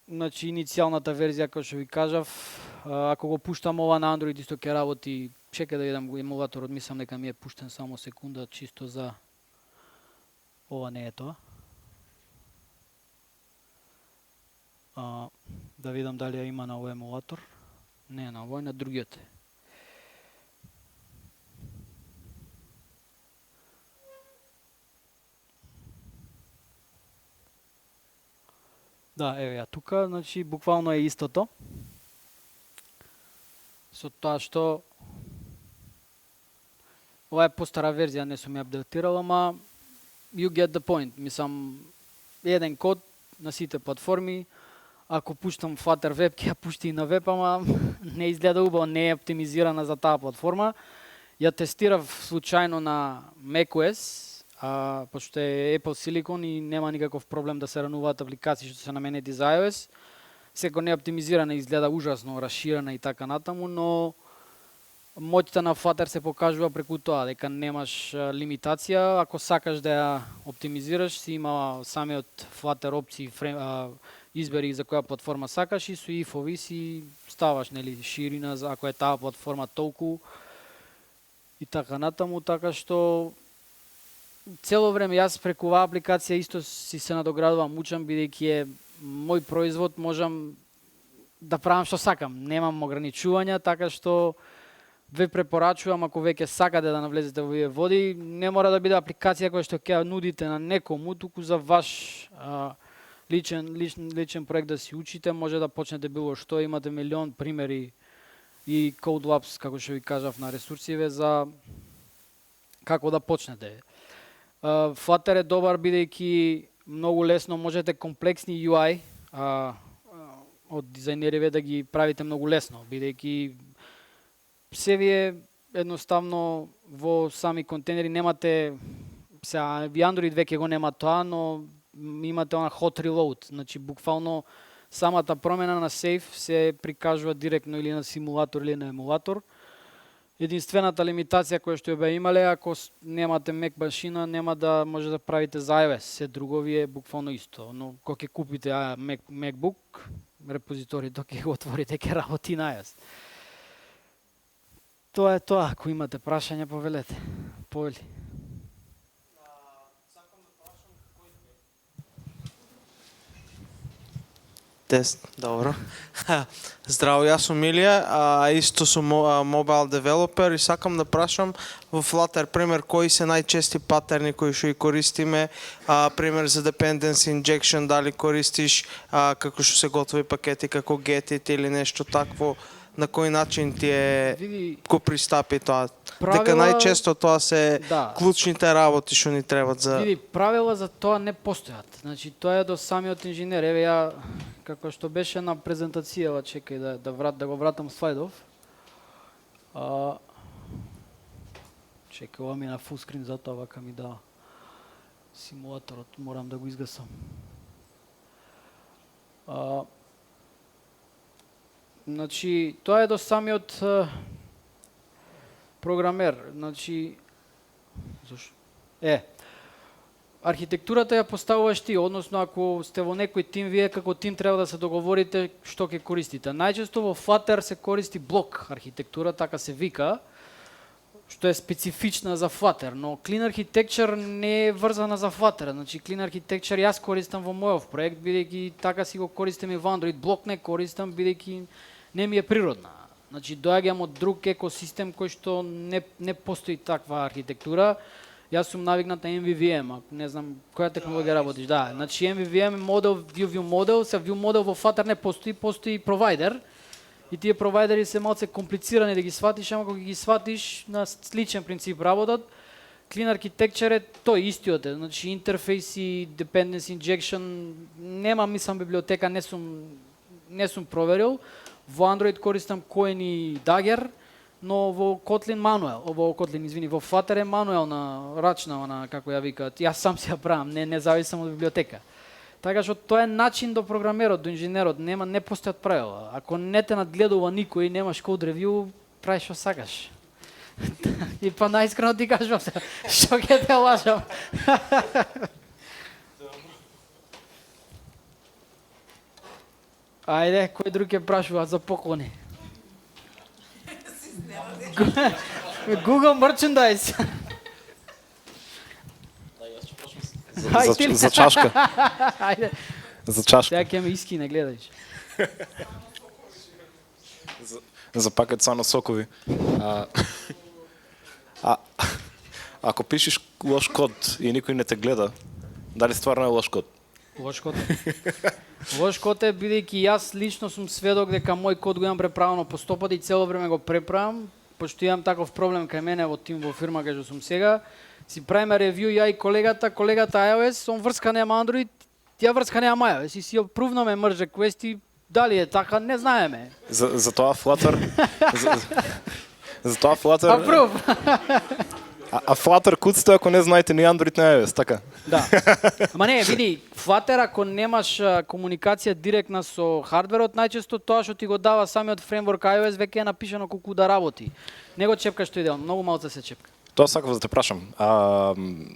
A: значи, иницијалната верзија, како што ви кажав. Ако го пуштам ова на Android, исто ќе работи. Чекај да видам го емулаторот, мислам дека ми е пуштен, само секунда, чисто за... Ова не е тоа. Да видам дали ја има на овој емулатор. Не, на овој, на другиот. Да, еве ја тука, значи буквално е истото. Со тоа што ова е постара верзија, не сум ја апдейтирал, ама you get the point. Мислам, еден код на сите платформи, ако пуштам Flutter Web, ќе ја пушти и на веб, ама не изгледа убаво, не е оптимизирана за таа платформа. Ја тестирав случајно на macOS, пошто е Apple Silicon и нема никаков проблем да се рануваат апликации што се наменети за iOS. Секој не е оптимизирана, изгледа ужасно, расширена и така натаму, но моќта на Flutter се покажува преку тоа, дека немаш лимитација. Ако сакаш да ја оптимизираш, си има самиот Flutter опции, избери за која платформа сакаш и со if-ови си ставаш, нели, ширина, ако е таа платформа толку и така натаму, така што цело време јас преку оваа апликација исто си се надоградувам, учам, бидејќи е мој производ, можам да правам што сакам, немам ограничувања, така што ве препорачувам, ако веќе сакате да навлезете во овие води, не мора да биде апликација која што ќе нудите на некому, туку за ваш личен проект да си учите, може да почнете било што, имате милион примери и Code Labs, како што ви кажав, на ресурсиве за како да почнете. Flutter е добар бидејќи многу лесно можете комплексни UI од дизајнериве да ги правите многу лесно, бидејќи се ви е едноставно во сами контейнери, немате, сега ви Android веќе го нема тоа, но имате она hot reload, значи буквално самата промена на сейф се прикажува директно или на симулатор или на емулатор. Единствената лимитација која што ја бе имале, ако немате Mac машина, нема да може да правите за iOS. Се друго ви е буквално исто, но кога ќе купите MacBook, репозиторито ќе го отворите, ќе работи на iOS. Тоа е тоа, ако имате прашања, повелете. Повели.
C: Тест, добро. Здраво, јас сум Илија, исто сум mobile developer и сакам да прашам во Flutter, пример, кои се најчести патерни кои што ги користиме, пример за dependency injection, дали користиш како што се готови пакети, како Getit или нешто такво, на кој начин ти е го пристапи тоа? Дека најчесто тоа се клучните работи што ни требат за...
A: Види, правила за тоа не постојат. Значи, тоа е до самиот инженер. Еве ја, како што беше на презентацијава, чекај да го вратам слайдов. Чекај, ова ми е на full screen, затоа вака ми дава симулаторот, морам да го изгасам. Значи, тоа е до самиот Програмер, значи зашо? Архитектурата ја поставуваш ти, односно ако сте во некој тим, вие како тим треба да се договорите што ќе користите. Најчесто во Flutter се користи блок архитектура, така се вика, што е специфична за Flutter, но Clean Architecture не е врзана за Flutter. Значи Clean Architecture јас користам во мојов проект, бидејќи така си го користам и во Android. Блок не користам, бидејќи не ми е природна. Значи доаѓам од друг екосистем кој што не постои таква архитектура. Јас сум навикнат на MVVM, ако не знам која технологија работиш. Да, значи MVVM модел, view model, се view model во Flutter не постои, постои провайдер. И тие провайдери се малце комплицирани да ги сватиш, ама кога ги сватиш на сличен принцип работат. Clean Architecture е тој истиот е, значи интерфейси, dependency injection, нема мислам библиотека, не сум проверил. Во Android користам Koen и Dagger, но во Kotlin мануел, во Flutter е мануелна, рачна, како ја викаат. Јас сам си ја правам, не зависам од библиотека. Така што тоа е начин до програмерот, до инженерот, не постојат правила. Ако не те надгледува никој, немаш код ревју, правиш што сакаш. И па наискрено ти кажувам се, што ќе те лажам. Ајде, кој друг ќе прашува за поклони? Google Merchandise.
D: За чашка.
A: Ајде.
D: За чашка.
A: Сега ќе ме искине, гледајш.
D: За пакет цано сокови. Ако пишеш лош код и никој не те гледа, дали стварно е лош код?
A: Лош код. Лош код е бидејќи јас лично сум сведок дека мој код го имам преправено по 100 пати и цело време го преправам, пошто имам таков проблем кај мене во тим во фирма кај што сум сега. Си правиме ревју ја и колегата iOS, он врска нема Android, ја врска нема iOS и си ја прувнаме merge request и дали е така, не знаеме.
D: За тоа Flutter... за тоа Flutter...
A: Апрув.
D: А Flutter куцте ако не знаете ни Android ни iOS, така?
A: Да. Ама не, види, Flutter ако немаш комуникација директна со хардверот, најчесто тоа што ти го дава самиот фреймворк iOS веќе е напишано колку да работи. Не го чепкаш тој дел, многу малце се чепка.
D: Тоа сакав да те прашам.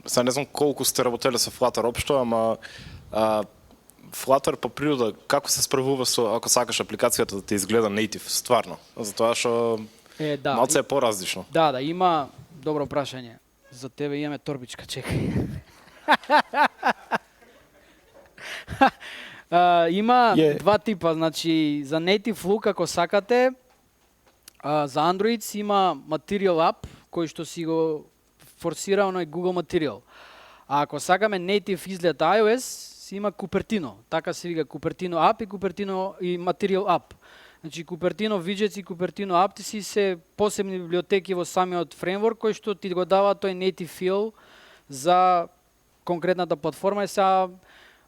D: Сега не знам колку сте работеле со Flutter општо, ама Flutter по природа како се справува со ако сакаш апликацијата да ти изгледа native, стварно? Затоа што
A: Да.
D: малце е поразлично.
A: Да, има добро прашање. За тебе имаме торбичка, чекај. Има два типа, значи за native look ако сакате, за Android си има Material App, кој што си го форсирано е Google Material. А ако сакаме native изглед iOS, си има Cupertino. Така се вика Cupertino App и Cupertino и Material App. Значи Cupertino Widgets и Cupertino App си се посебни библиотеки во самиот фреймворк кој што ти го дава тој native feel за конкретната платформа. И сега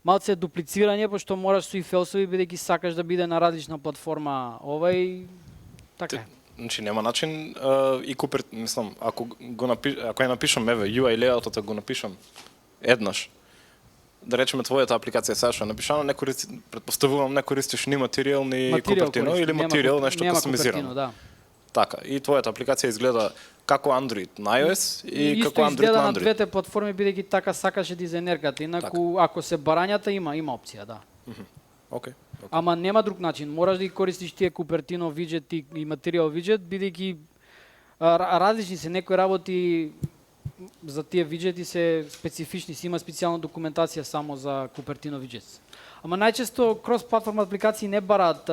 A: малце дуплицирање, пошто мораш со и фелсови бидејќи сакаш да биде на различна платформа овај така.
D: Значи нема начин и мислам, ако ја напишам еве UI layoutот го напишам еднаш. Да речеме твојата апликација сега што е напишано, не користи, претпоставувам не користиш ни материјал ни Cupertino или материјал нешто кастомизирано.
A: Да.
D: Така, и твојата апликација изгледа како Android на iOS и како Android
A: изгледа
D: на
A: на
D: Android.
A: двете платформи бидејќи така сакаше дизајнерката. Инаку ако се барањата има опција, да.
D: Океј.
A: Ама нема друг начин. Мораш да ги користиш тие Cupertino виджет и материјал виджет бидејќи различни се некои работи за тие виджети се специфични, си има специјална документација само за Cupertino виджет. Ама најчесто крос-платформ апликации не бараат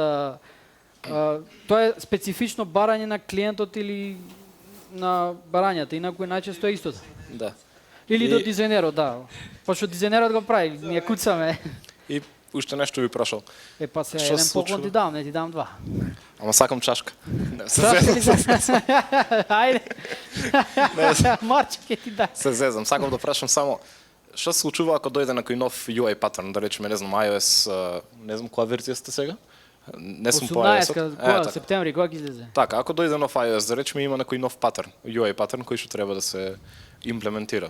A: тоа е специфично барање на клиентот или на барањата, инаку најчесто е истото.
D: Да.
A: Или до дизајнерот, да. Пошто дизајнерот го прави, ние куцаме.
D: И уште нешто ви прашал.
A: Па се
D: Што
A: еден
D: се
A: поклон
D: случува?
A: ти дам, не ти дам два.
D: Ама сакам чашка.
A: Ајде. Марче ќе ти дай.
D: Се зезам, сакам да прашам само што се случува ако дојде некој нов UI паттерн, да речеме, не знам, iOS, не знам која верзија сте сега? Не сум по iOS.
A: 18 септември, кога ќе излезе?
D: Така, ако дојде нов iOS, да речеме има некој нов паттерн, UI паттерн кој што треба да се имплементира.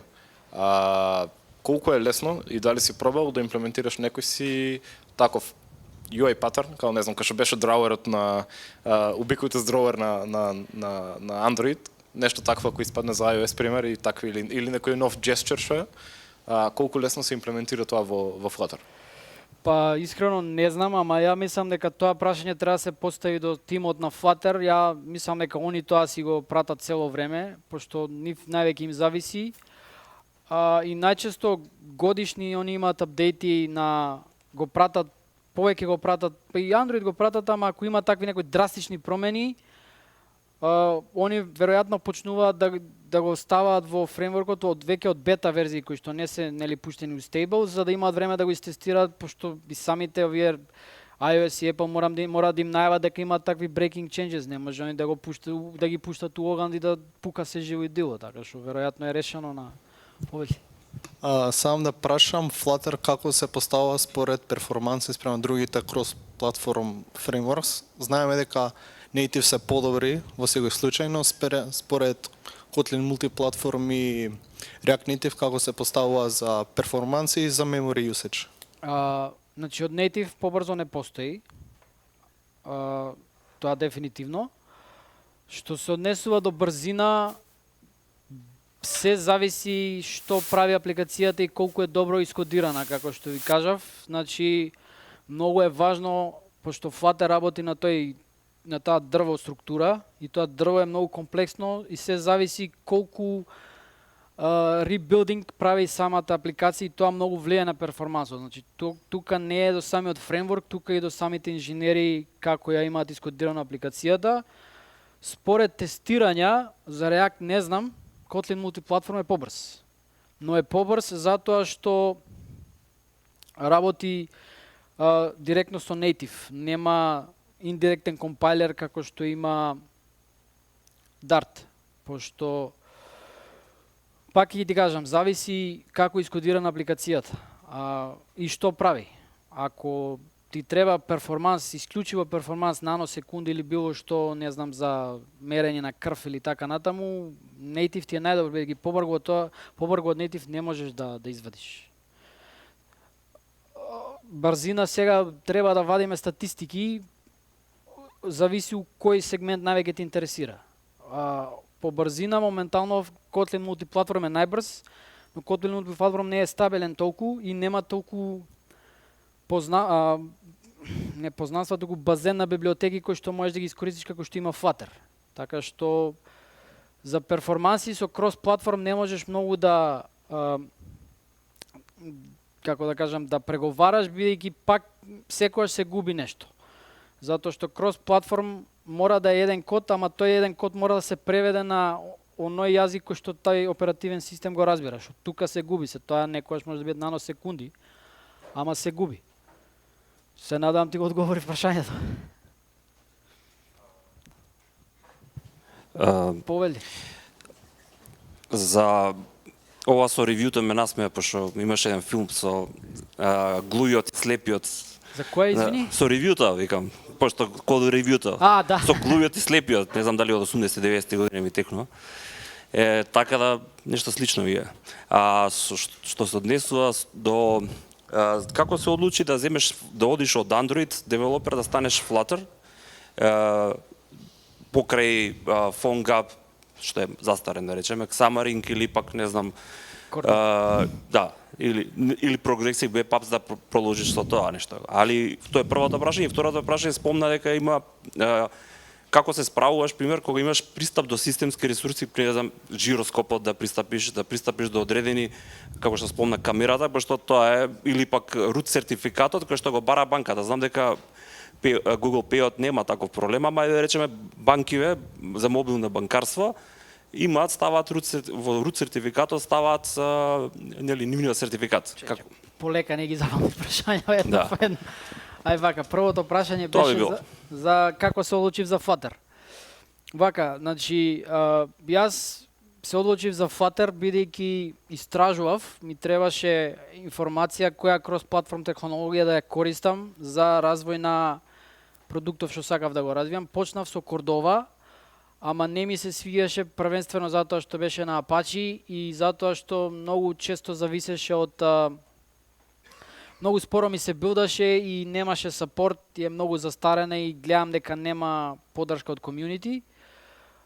D: Колку е лесно и дали си пробал да имплементираш некој си таков UI паттерн, као не знам, као што беше дроуерот на ubiquitous drawer на Android, нешто такво ако испадне за iOS пример и такви или некој нов gesture што е, колку лесно се имплементира тоа во Flutter?
A: Па искрено не знам, ама ја мислам дека тоа прашање треба да се постави до тимот на Flutter. Ја мислам дека они тоа си го пратат цело време, пошто нив највеќе им зависи. И најчесто годишни они имаат апдејти на го пратат, повеќе го пратат, па и Android го пратат, ама ако има такви некои драстични промени, они веројатно почнуваат да го ставаат во фреймворкот веќе од бета верзии кои што не се нели пуштени у стейбл, за да имаат време да го истестираат, пошто и самите овие iOS и Apple мора да им најават дека имаат такви breaking changes, не може они да ги пуштат у оган и да пука се живо и диво, така што веројатно е решено на повеќе.
E: Сам да прашам, Flutter како се поставува според перформанси спрема другите крос-платформ фреймворкс? Знаеме дека Native се подобри во секој случај, но според Kotlin Multiplatform и React Native како се поставува за перформанси и за memory usage?
A: Значи од Native побрзо не постои. Тоа дефинитивно. Што се однесува до брзина, се зависи што прави апликацијата и колку е добро искодирана, како што ви кажав. Значи, многу е важно, пошто Flutter работи на таа дрво структура и тоа дрво е многу комплексно и се зависи колку ребилдинг прави самата апликација и тоа многу влијае на перформансот. Значи, тука не е до самиот фреймворк, тука и до самите инженери како ја имаат искодирана апликацијата. Според тестирања, за React не знам, Kotlin Multiplatform е побрз. Но е побрз затоа што работи директно со Native. Нема индиректен компайлер како што има Dart. Пошто, пак ќе ти кажам, зависи како искодирана апликацијата и што прави. Ако ти треба перформанс, исклучиво перформанс, наносекунди или било што, не знам, за мерење на крв или така натаму, Native ти е најдобро, бидејќи побрго од Native не можеш да извадиш. Брзина сега треба да вадиме статистики, зависи у кој сегмент највеќе те интересира. По брзина моментално Kotlin Multiplatform е најбрз, но Kotlin Multiplatform не е стабилен толку и нема толку не познанства, туку базен на библиотеки кои што можеш да ги искористиш како што има Flutter. Така што за перформанси со крос-платформ не можеш многу да како да кажам, да преговараш, бидејќи пак секогаш се губи нешто. Затоа што крос-платформ мора да е еден код, ама тој еден код мора да се преведе на оној јазик кој што тај оперативен систем го разбира. Што тука се губи се, тоа некогаш може да биде наносекунди, ама се губи. Се надам ти го одговори прашањето. Повели.
F: За ова со ревјуто ме насмеа, пошто имаше еден филм со глујот и слепиот.
A: За која, извини?
F: Со ревјуто, викам, пошто код ревјуто.
A: Да.
F: Со глујот и слепиот, не знам дали од 80-90 години ми текнува. Така да нешто слично ви е. Што се однесува до како се одлучи да земеш, да одиш од Android девелопер да станеш Flutter, покрај PhoneGap, што е застарен да речеме, Xamarin или пак не знам, или Progressive Web Apps да продолжиш со тоа нешто. Али тоа е првото прашање, второто прашање спомна дека има како се справуваш, пример, кога имаш пристап до системски ресурси, не знам, жироскопот да пристапиш до одредени, како што спомна камерата, пошто тоа е, или пак root сертификатот кој што го бара банката. Знам дека Google Pay-от нема таков проблем, ама да речеме банкиве за мобилно банкарство ставаат во root сертификатот ставаат нели нивниот сертификат. Како?
A: Полека не ги забавам прашања едно по едно. Ај вака, првото прашање беше за како се одлучив за Flutter. Вака, значи, јас се одлучив за Flutter бидејќи истражував, ми требаше информација која крос-платформ технологија да ја користам за развој на продуктов што сакав да го развијам. Почнав со Cordova, ама не ми се свиѓаше првенствено затоа што беше на Apache и затоа што многу често зависеше од многу споро ми се билдаше и немаше сапорт, и е многу застарена и гледам дека нема поддршка од комјунити.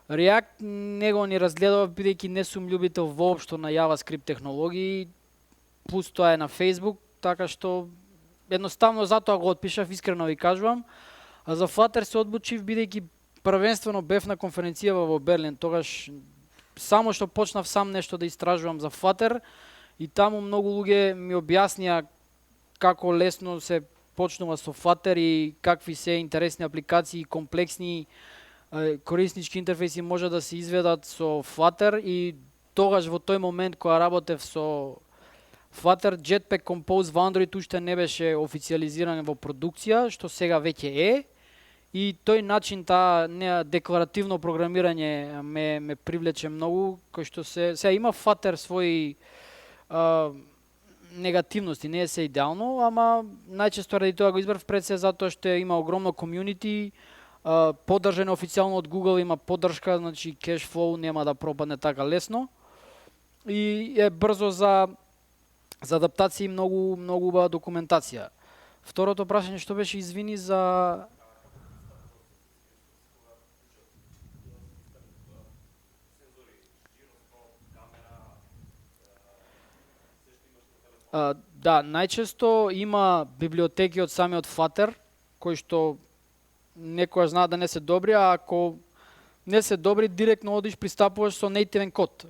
A: React не го ни разгледав, бидејќи не сум љубител воопшто на JavaScript технологии, плюс тоа е на Facebook, така што едноставно затоа го отпишав, искрено ви кажувам. А за Flutter се одлучив бидејќи првенствено бев на конференцијава во Берлин, тогаш само што почнав сам нешто да истражувам за Flutter и таму многу луѓе ми објаснија како лесно се почнува со Flutter и какви се интересни апликации, комплексни кориснички интерфейси може да се изведат со Flutter и тогаш во тој момент кога работев со Flutter, Jetpack Compose во Android уште не беше официализиран во продукција, што сега веќе е. И тој начин, таа декларативно програмирање ме привлече многу, кој што сега има Flutter своји негативности, не е се идеално, ама најчесто ради тоа го избрав пред се затоа што има огромно комјунити, поддржан официјално од Google, има поддршка, значи cash flow нема да пропадне така лесно. И е брзо за адаптација и многу убава документација. Второто прашање што беше, извини, за да, најчесто има библиотеки од самиот Flutter, кои што некојаш знаат да не се добри, а ако не се добри, директно одиш, пристапуваш со нейтивен код.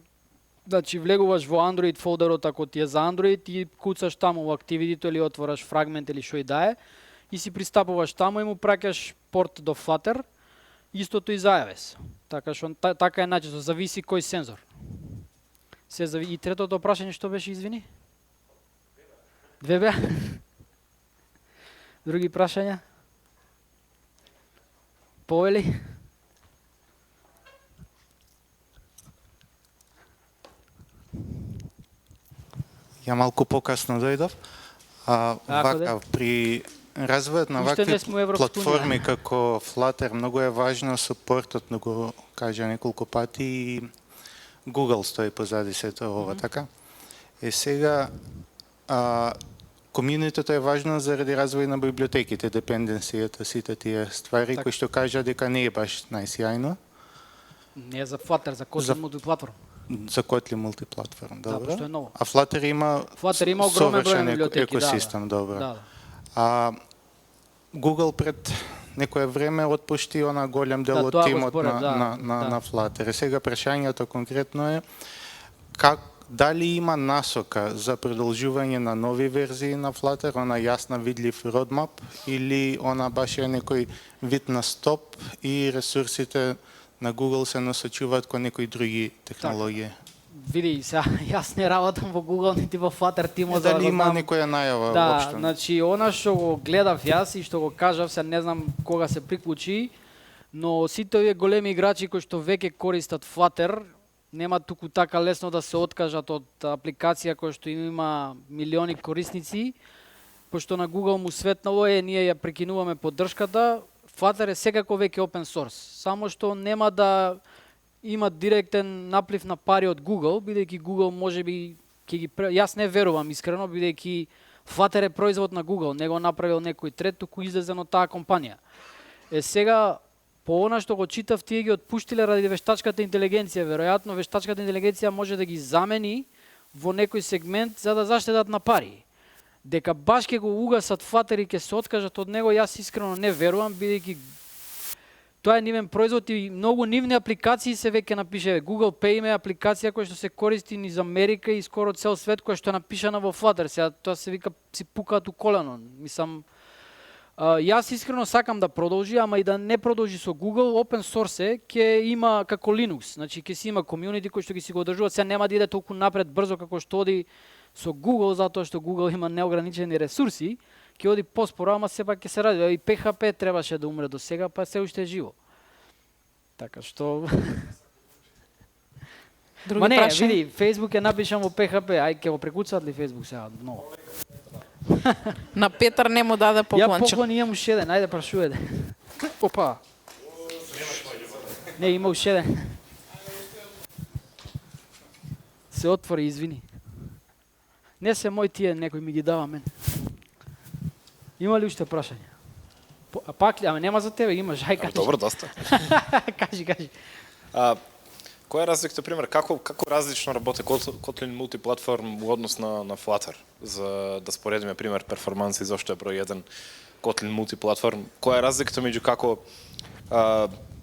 A: Значи, влегуваш во Android фолдерот ако ти е за Android и куцаш таму во Activity или отвораш фрагмент или што и да е и си пристапуваш таму и му праќаш порт до Flutter, истото и за iOS. Така што така е најчесто, зависи кој сензор. И третото прашање што беше, извини? Две беа? Други прашања? Повели?
G: Ја малку покасно дојдов. При развојот на вакви платформи како Flutter многу е важно супортот, да го кажа неколку пати, и Google стои позади сето ова, така? Сега комјунитето е важно заради развој на библиотеките, депенденцијата, сите тие ствари, кои што кажа дека не е баш најсјајно.
A: Не е за Flutter, за Kotlin мултиплатформ.
G: За Kotlin мултиплатформ, добро.
A: Да, што е ново.
G: А Flutter има
A: огромен број библиотеки,
G: екосистем, добро.
A: Да.
G: Google пред некое време отпушти она голем дел од тимот на Flutter. Сега прашањето конкретно е дали има насока за продолжување на нови верзии на Flutter, она јасна видлив родмап, или она баш е некој вид на стоп и ресурсите на Google се насочуваат кон некои други технологии?
A: Види, сега јас не работам во Google нити во Flutter тимот.
G: Дали има некоја најава воопшто?
A: Да, значи она што го гледав јас и што го кажав, сега не знам кога се приклучи, но сите овие големи играчи кои што веќе користат Flutter, нема туку така лесно да се откажат од апликација која што има милиони корисници, пошто на Google му светнало ние ја прекинуваме поддршката. Flutter е секако веќе open source, само што нема да има директен наплив на пари од Google, бидејќи Google можеби јас не верувам искрено, бидејќи Flutter е производ на Google, не го направил некој трет, туку излезен од таа компанија. Сега по она што го читав, тие ги отпуштиле ради вештачката интелигенција. Веројатно вештачката интелигенција може да ги замени во некој сегмент за да заштедат на пари. Дека баш ќе го угасат Flutter и ќе се откажат од него, јас искрено не верувам, бидејќи тоа е нивен производ и многу нивни апликации се веќе напише. Google Pay има апликација која што се користи низ Америка и скоро цел свет, која што е напишана во Flutter. Сега тоа се вика си пукаат у колено. Мислам, јас искрено сакам да продолжи, ама и да не продолжи со Google, open source ќе има како Linux, значи ќе си има комјунити кои што ги си го одржуваат, сега нема да иде толку напред брзо како што оди со Google, затоа што Google има неограничени ресурси, ќе оди поспоро, ама сепак ќе се ради. И PHP требаше да умре до сега, па се уште е живо. Така што Ма не, види, Facebook е напишан во PHP, ај ќе го прекуцаат ли Facebook сега? Много.
H: На Петар не му даде поклонче.
A: Ја поклон имам уште еден, ајде прашувајте. Опа. Не, има уште еден. Се отвори, извини. Не се мој тие, некој ми ги дава мен. Има ли уште прашање? Пак ли? Ама нема за тебе, имаш, ај кажи.
D: Добро, доста.
A: Кажи.
D: Која е разликата, пример, како различно работи Kotlin мултиплатформ во однос на Flutter? За да споредиме, пример, перформанси, зашто е број 1 Kotlin мултиплатформ. Која е разликата меѓу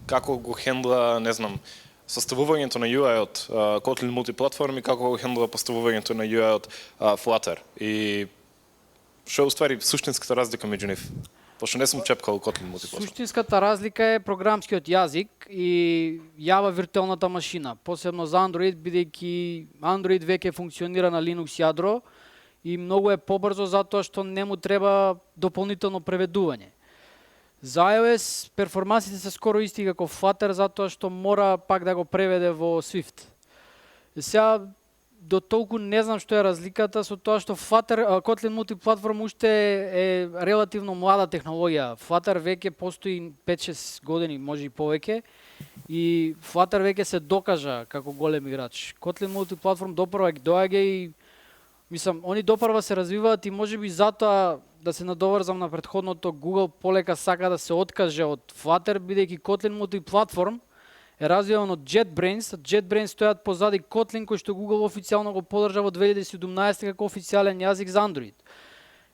D: како го хендла, не знам, составувањето на UI-от Kotlin мултиплатформ и како го хендла поставувањето на UI-от Flutter? И што е уствари суштинската разлика меѓу нив? Пошто не сум чепкал Kotlin мултиплатформ.
A: Суштинската разлика е програмскиот јазик и јава виртуелната машина, посебно за Android, бидејќи Android веќе функционира на Linux јадро и многу е побрзо затоа што не му треба дополнително преведување. За iOS перформансите се скоро исти како Flutter затоа што мора пак да го преведе во Swift. Сега до толку не знам што е разликата со тоа што Kotlin мултиплатформ уште е релативно млада технологија. Flutter веќе постои 5-6 години, може и повеќе, и Flutter веќе се докажа како голем играч. Kotlin мултиплатформ допрва доаѓа и мислам, они допрва се развиваат и можеби затоа да се надоврзам на претходното, Google полека сака да се откаже од Flutter, бидејќи Kotlin мултиплатформ е развиван од JetBrains. JetBrains стојат позади Kotlin, кој што Google официјално го поддржа во 2017 како официјален јазик за Android.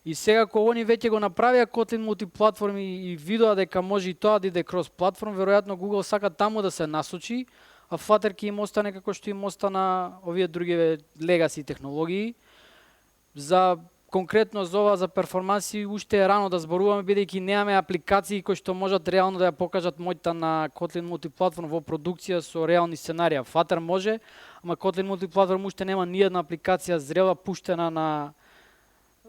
A: И сега кога они веќе го направија Kotlin мултиплатформ и видоа дека може и тоа да иде крос платформ, веројатно Google сака таму да се насочи, а Flutter ќе им остане како што им остана овие други legacy технологии. За конкретно за ова за перформанси уште е рано да зборуваме, бидејќи немаме апликации кои што можат реално да ја покажат моќта на Kotlin мултиплатформ во продукција со реални сценарија. Flutter може, ама Kotlin мултиплатформ уште нема ни една апликација зрела пуштена на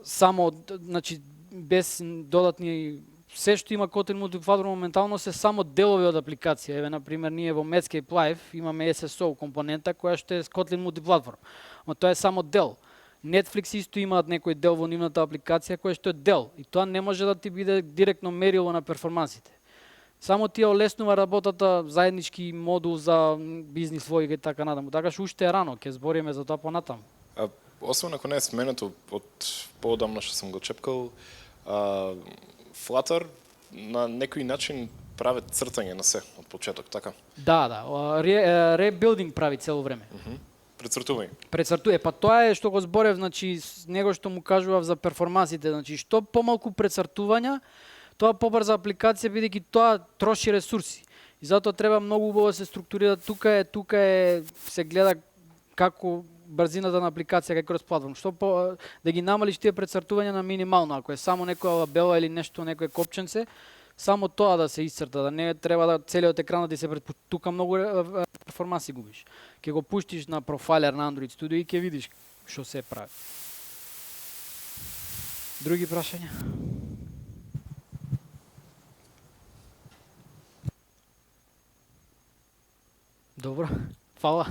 A: само, значи без додатни. Се што има Kotlin мултиплатформ моментално се само делови од апликација. Еве на пример ние во Medscape Live имаме SSO компонента која што е Kotlin мултиплатформ. Ама тоа е само дел. Netflix исто имаат некој дел во нивната апликација кој што е дел и тоа не може да ти биде директно мерило на перформансите. Само ти олеснува работата, заеднички модул за бизнис логика и така надаму. Така што уште е рано, ќе збориме за тоа понатаму.
D: Освен ако не е сменето од поодамна што сум го чепкал, Flutter на некој начин прави цртање на се од почеток, така?
A: Да, ребилдинг прави цело време.
D: Прецртување.
A: Прецртува. Па тоа е што го зборев, значи него што му кажував за перформансите, значи што помалку прецртувања, тоа побрза апликација бидејќи тоа троши ресурси. И затоа треба многу убаво да се структурира. Тука е се гледа како брзината на апликација како расплатвам. Што да ги намалиш тие прецртувања на минимално, ако е само некоја лабела или нешто, некое копченце, само тоа да се исцрта, да не треба да целиот екран да ти се тука многу перформанси губиш. Ќе го пуштиш на профайлер на Android Studio и ќе видиш што се прави. Други прашања? Добро, фала.